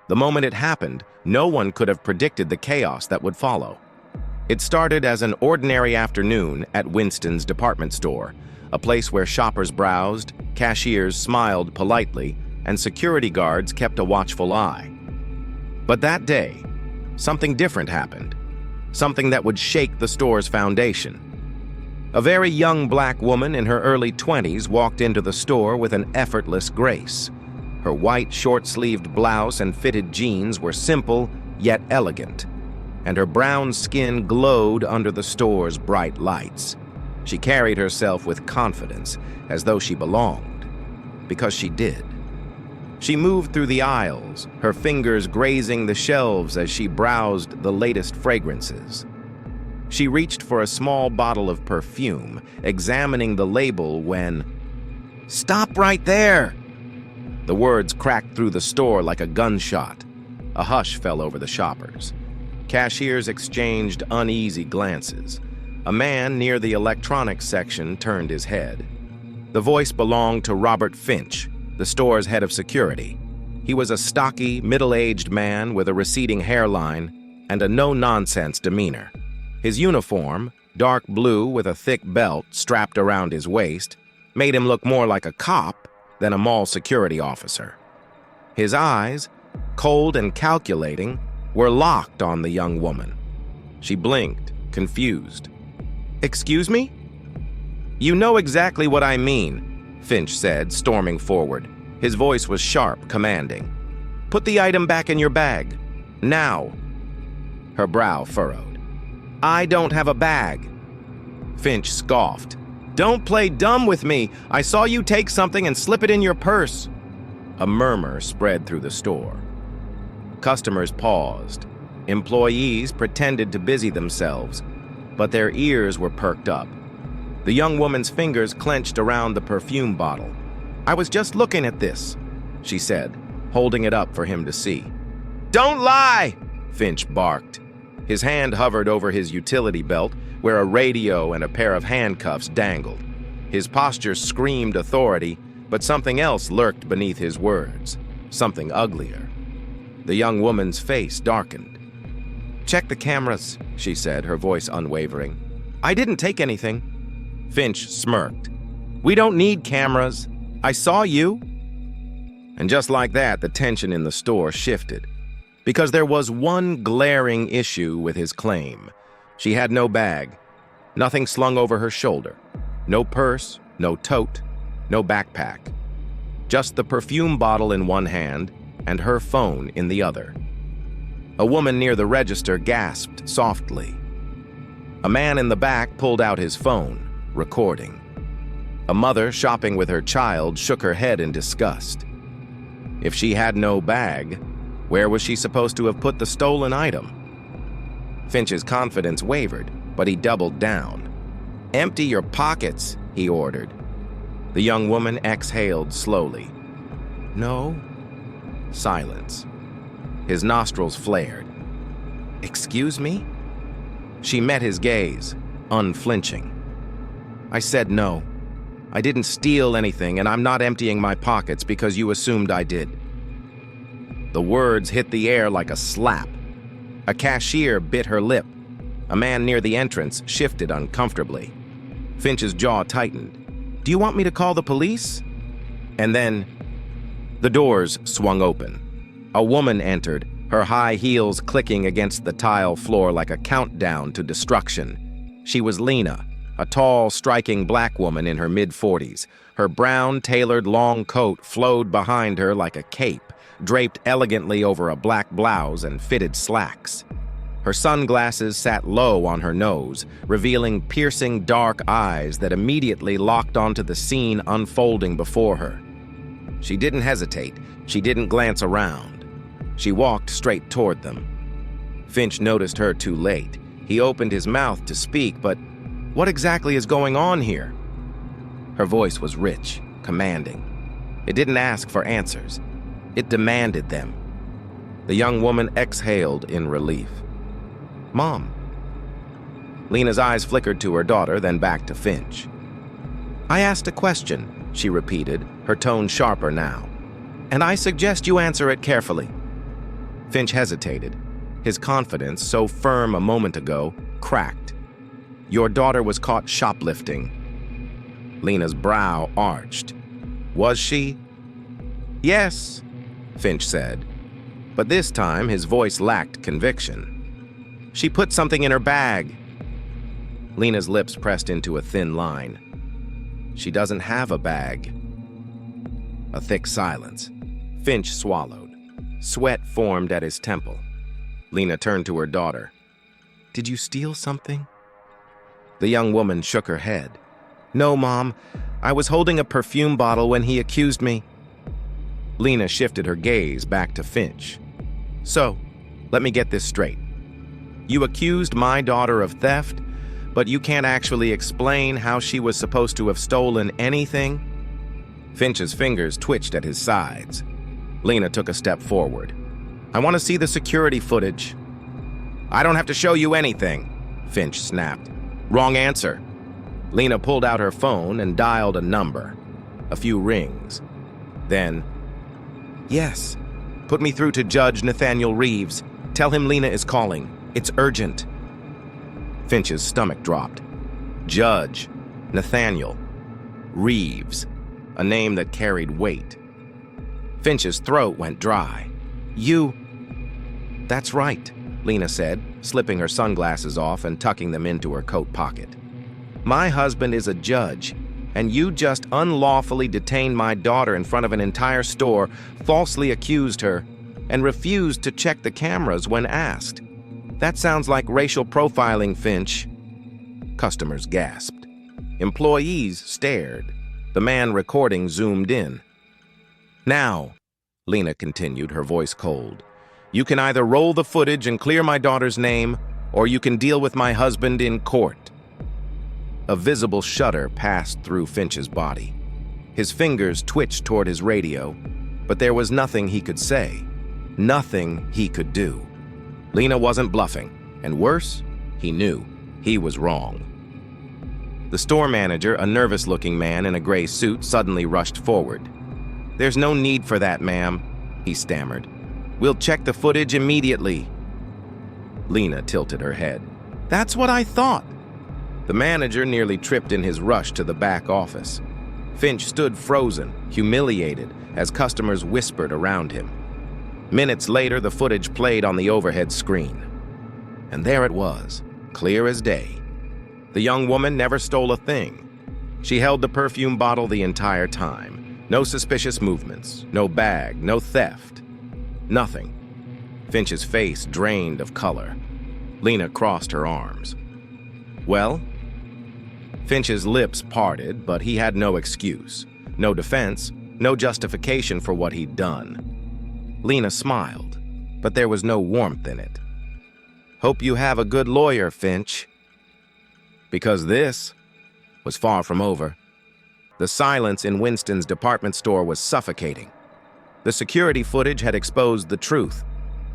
The moment it happened, no one could have predicted the chaos that would follow. It started as an ordinary afternoon at Winston's department store, a place where shoppers browsed, cashiers smiled politely, and security guards kept a watchful eye. But that day, something different happened, something that would shake the store's foundation. A very young black woman in her early 20s walked into the store with an effortless grace. Her white, short-sleeved blouse and fitted jeans were simple yet elegant, and her brown skin glowed under the store's bright lights. She carried herself with confidence, as though she belonged, because she did. She moved through the aisles, her fingers grazing the shelves as she browsed the latest fragrances. She reached for a small bottle of perfume, examining the label when, "Stop right there!" The words cracked through the store like a gunshot. A hush fell over the shoppers. Cashiers exchanged uneasy glances. A man near the electronics section turned his head. The voice belonged to Robert Finch, the store's head of security. He was a stocky, middle-aged man with a receding hairline and a no-nonsense demeanor. His uniform, dark blue with a thick belt strapped around his waist, made him look more like a cop than a mall security officer. His eyes, cold and calculating, were locked on the young woman. She blinked, confused. "Excuse me?" "You know exactly what I mean," Finch said, storming forward. His voice was sharp, commanding. "Put the item back in your bag. Now." Her brow furrowed. "I don't have a bag." Finch scoffed. "Don't play dumb with me. I saw you take something and slip it in your purse." A murmur spread through the store. Customers paused. Employees pretended to busy themselves, but their ears were perked up. The young woman's fingers clenched around the perfume bottle. "I was just looking at this," she said, holding it up for him to see. "Don't lie!" Finch barked. His hand hovered over his utility belt, where a radio and a pair of handcuffs dangled. His posture screamed authority, but something else lurked beneath his words, something uglier. The young woman's face darkened. "Check the cameras," she said, her voice unwavering. "I didn't take anything." Finch smirked. "We don't need cameras. I saw you." And just like that, the tension in the store shifted. Because there was one glaring issue with his claim. She had no bag, nothing slung over her shoulder, no purse, no tote, no backpack. Just the perfume bottle in one hand and her phone in the other. A woman near the register gasped softly. A man in the back pulled out his phone, recording. A mother shopping with her child shook her head in disgust. If she had no bag, where was she supposed to have put the stolen item? Finch's confidence wavered, but he doubled down. "Empty your pockets," he ordered. The young woman exhaled slowly. "No." Silence. His nostrils flared. "Excuse me?" She met his gaze, unflinching. "I said no. I didn't steal anything, and I'm not emptying my pockets because you assumed I did." The words hit the air like a slap. A cashier bit her lip. A man near the entrance shifted uncomfortably. Finch's jaw tightened. "Do you want me to call the police?" And then the doors swung open. A woman entered, her high heels clicking against the tile floor like a countdown to destruction. She was Lena, a tall, striking black woman in her mid-40s. Her brown, tailored long coat flowed behind her like a cape, draped elegantly over a black blouse and fitted slacks. Her sunglasses sat low on her nose, revealing piercing dark eyes that immediately locked onto the scene unfolding before her. She didn't hesitate. She didn't glance around. She walked straight toward them. Finch noticed her too late. He opened his mouth to speak, but what exactly is going on here? Her voice was rich, commanding. It didn't ask for answers. It demanded them. The young woman exhaled in relief. "Mom." Lena's eyes flickered to her daughter, then back to Finch. "I asked a question," she repeated, her tone sharper now. "And I suggest you answer it carefully." Finch hesitated. His confidence, so firm a moment ago, cracked. "Your daughter was caught shoplifting." Lena's brow arched. "Was she?" "Yes," Finch said. But this time his voice lacked conviction. "She put something in her bag." Lena's lips pressed into a thin line. "She doesn't have a bag." A thick silence. Finch swallowed. Sweat formed at his temple. Lena turned to her daughter. "Did you steal something?" The young woman shook her head. "No, Mom. I was holding a perfume bottle when he accused me." Lena shifted her gaze back to Finch. "So, let me get this straight. You accused my daughter of theft, but you can't actually explain how she was supposed to have stolen anything?" Finch's fingers twitched at his sides. Lena took a step forward. "I want to see the security footage." "I don't have to show you anything," Finch snapped. "Wrong answer." Lena pulled out her phone and dialed a number. A few rings. Then, "Yes. Put me through to Judge Nathaniel Reeves. Tell him Lena is calling. It's urgent." Finch's stomach dropped. Judge Nathaniel Reeves, a name that carried weight. Finch's throat went dry. "You—" "That's right," Lena said, slipping her sunglasses off and tucking them into her coat pocket. "My husband is a judge, and you just unlawfully detained my daughter in front of an entire store, falsely accused her, and refused to check the cameras when asked. That sounds like racial profiling, Finch." Customers gasped. Employees stared. The man recording zoomed in. "Now," Lena continued, her voice cold, "you can either roll the footage and clear my daughter's name, or you can deal with my husband in court." A visible shudder passed through Finch's body. His fingers twitched toward his radio, but there was nothing he could say, nothing he could do. Lena wasn't bluffing, and worse, he knew he was wrong. The store manager, a nervous-looking man in a gray suit, suddenly rushed forward. "There's no need for that, ma'am," he stammered. "We'll check the footage immediately." Lena tilted her head. "That's what I thought." The manager nearly tripped in his rush to the back office. Finch stood frozen, humiliated, as customers whispered around him. Minutes later, the footage played on the overhead screen. And there it was, clear as day. The young woman never stole a thing. She held the perfume bottle the entire time. No suspicious movements, no bag, no theft. Nothing. Finch's face drained of color. Lena crossed her arms. "Well?" Finch's lips parted, but he had no excuse, no defense, no justification for what he'd done. Lena smiled, but there was no warmth in it. "Hope you have a good lawyer, Finch." Because this was far from over. The silence in Winston's department store was suffocating. The security footage had exposed the truth.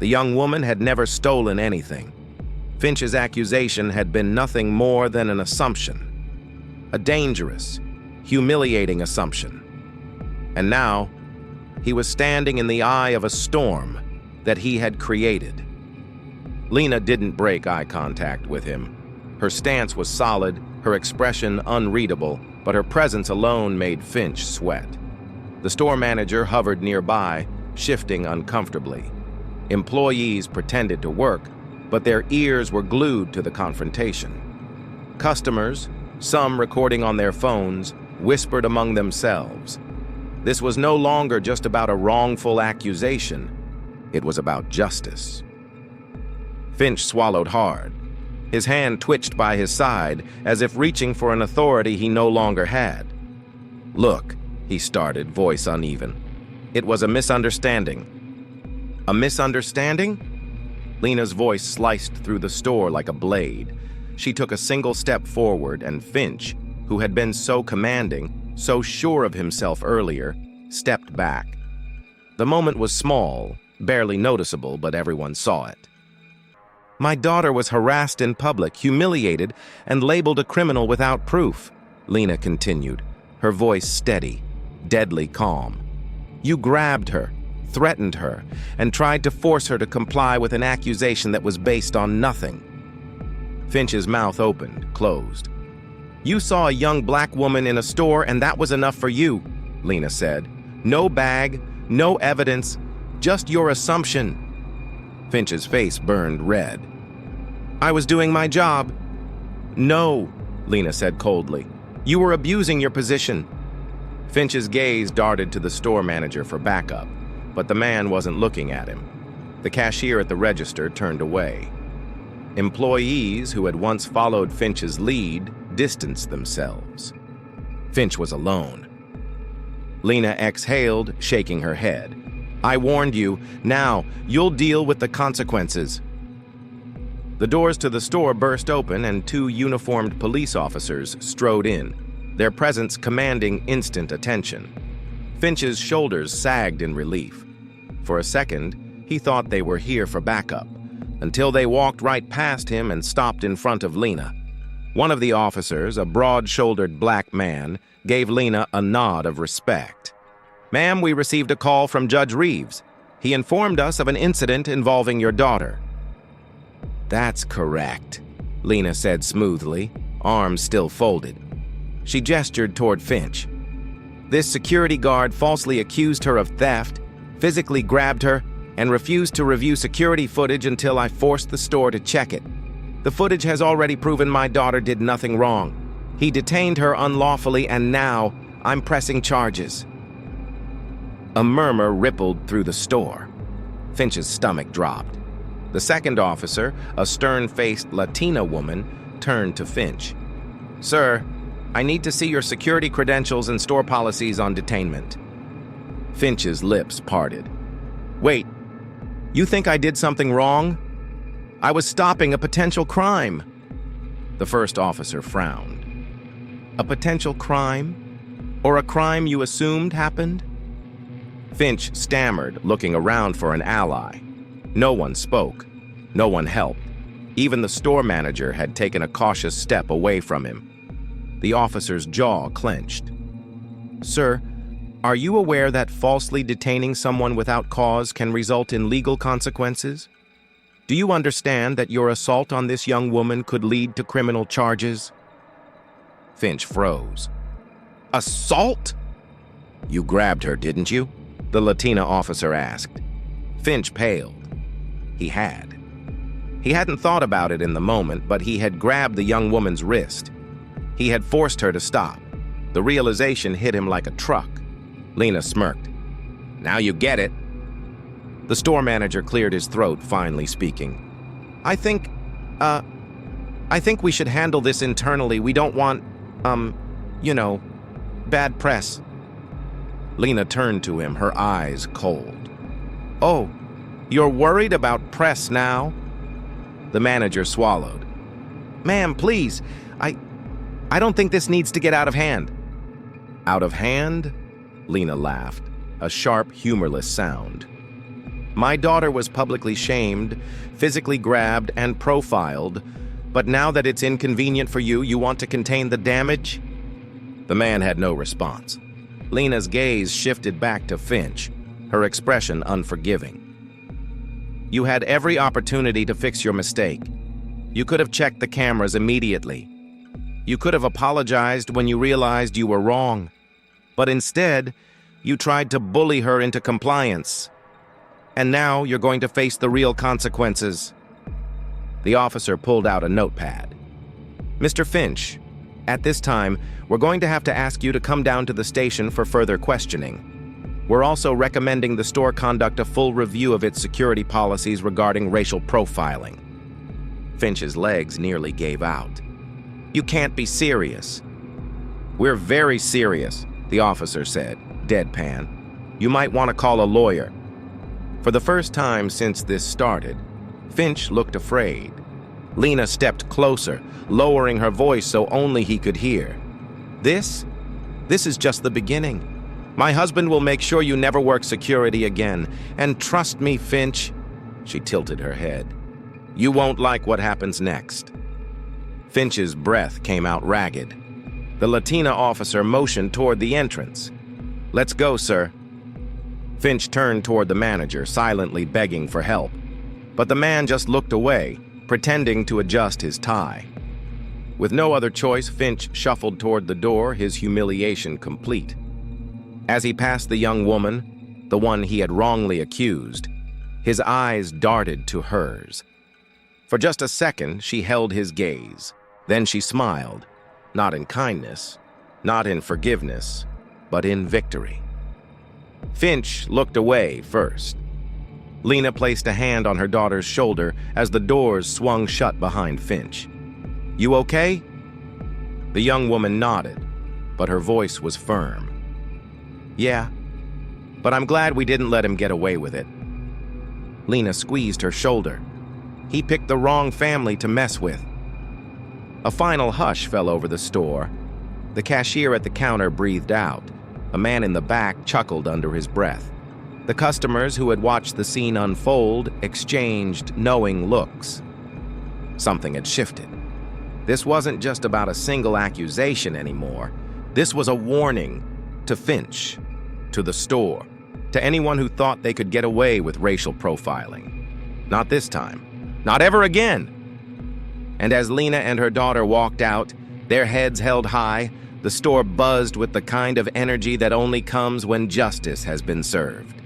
The young woman had never stolen anything. Finch's accusation had been nothing more than an assumption. A dangerous, humiliating assumption. And now, he was standing in the eye of a storm that he had created. Lena didn't break eye contact with him. Her stance was solid, her expression unreadable, but her presence alone made Finch sweat. The store manager hovered nearby, shifting uncomfortably. Employees pretended to work, but their ears were glued to the confrontation. Customers, some recording on their phones, whispered among themselves. This was no longer just about a wrongful accusation. It was about justice. Finch swallowed hard. His hand twitched by his side, as if reaching for an authority he no longer had. "Look," he started, voice uneven. "It was a misunderstanding." "A misunderstanding?" Lena's voice sliced through the store like a blade. She took a single step forward, and Finch, who had been so commanding, so sure of himself earlier, stepped back. The moment was small, barely noticeable, but everyone saw it. "My daughter was harassed in public, humiliated, and labeled a criminal without proof," Lena continued, her voice steady, deadly calm. "You grabbed her, threatened her, and tried to force her to comply with an accusation that was based on nothing. Finch's mouth opened, closed. "You saw a young black woman in a store and that was enough for you," Lena said. "No bag, no evidence, just your assumption." Finch's face burned red. "I was doing my job." "No," Lena said coldly. "You were abusing your position." Finch's gaze darted to the store manager for backup, but the man wasn't looking at him. The cashier at the register turned away. Employees who had once followed Finch's lead distanced themselves. Finch was alone. Lena exhaled, shaking her head. "I warned you. Now, you'll deal with the consequences." The doors to the store burst open and two uniformed police officers strode in, their presence commanding instant attention. Finch's shoulders sagged in relief. For a second, he thought they were here for backup, until they walked right past him and stopped in front of Lena. One of the officers, a broad-shouldered black man, gave Lena a nod of respect. "Ma'am, we received a call from Judge Reeves. He informed us of an incident involving your daughter." "That's correct," Lena said smoothly, arms still folded. She gestured toward Finch. "This security guard falsely accused her of theft, physically grabbed her, and refused to review security footage until I forced the store to check it. The footage has already proven my daughter did nothing wrong. He detained her unlawfully, and now I'm pressing charges." A murmur rippled through the store. Finch's stomach dropped. The second officer, a stern-faced Latina woman, turned to Finch. "Sir, I need to see your security credentials and store policies on detainment." Finch's lips parted. "Wait, you think I did something wrong? I was stopping a potential crime." The first officer frowned. "A potential crime? Or a crime you assumed happened?" Finch stammered, looking around for an ally. No one spoke. No one helped. Even the store manager had taken a cautious step away from him. The officer's jaw clenched. "Sir, are you aware that falsely detaining someone without cause can result in legal consequences? Do you understand that your assault on this young woman could lead to criminal charges?" Finch froze. "Assault?" "You grabbed her, didn't you?" the Latina officer asked. Finch paled. He had. He hadn't thought about it in the moment, but he had grabbed the young woman's wrist. He had forced her to stop. The realization hit him like a truck. Lena smirked. "Now you get it." The store manager cleared his throat, finally speaking. I think we should handle this internally. We don't want, bad press." Lena turned to him, her eyes cold. "Oh, you're worried about press now?" The manager swallowed. "Ma'am, please, I don't think this needs to get out of hand." "Out of hand?" Lena laughed, a sharp, humorless sound. "My daughter was publicly shamed, physically grabbed, and profiled, but now that it's inconvenient for you, you want to contain the damage?" The man had no response. Lena's gaze shifted back to Finch, her expression unforgiving. "You had every opportunity to fix your mistake. You could have checked the cameras immediately. You could have apologized when you realized you were wrong. But instead, you tried to bully her into compliance. And now you're going to face the real consequences." The officer pulled out a notepad. "Mr. Finch, at this time, we're going to have to ask you to come down to the station for further questioning. We're also recommending the store conduct a full review of its security policies regarding racial profiling." Finch's legs nearly gave out. "You can't be serious." "We're very serious," the officer said, deadpan. "You might want to call a lawyer." For the first time since this started, Finch looked afraid. Lena stepped closer, lowering her voice so only he could hear. This is just the beginning. My husband will make sure you never work security again. And trust me, Finch," she tilted her head, "you won't like what happens next." Finch's breath came out ragged. The Latina officer motioned toward the entrance. "Let's go, sir." Finch turned toward the manager, silently begging for help. But the man just looked away, pretending to adjust his tie. With no other choice, Finch shuffled toward the door, his humiliation complete. As he passed the young woman, the one he had wrongly accused, his eyes darted to hers. For just a second, she held his gaze. Then she smiled, not in kindness, not in forgiveness, but in victory. Finch looked away first. Lena placed a hand on her daughter's shoulder as the doors swung shut behind Finch. "You okay?" The young woman nodded, but her voice was firm. "Yeah, but I'm glad we didn't let him get away with it." Lena squeezed her shoulder. "He picked the wrong family to mess with." A final hush fell over the store. The cashier at the counter breathed out. A man in the back chuckled under his breath. The customers who had watched the scene unfold exchanged knowing looks. Something had shifted. This wasn't just about a single accusation anymore. This was a warning to Finch, to the store, to anyone who thought they could get away with racial profiling. Not this time. Not ever again. And as Lena and her daughter walked out, their heads held high, the store buzzed with the kind of energy that only comes when justice has been served.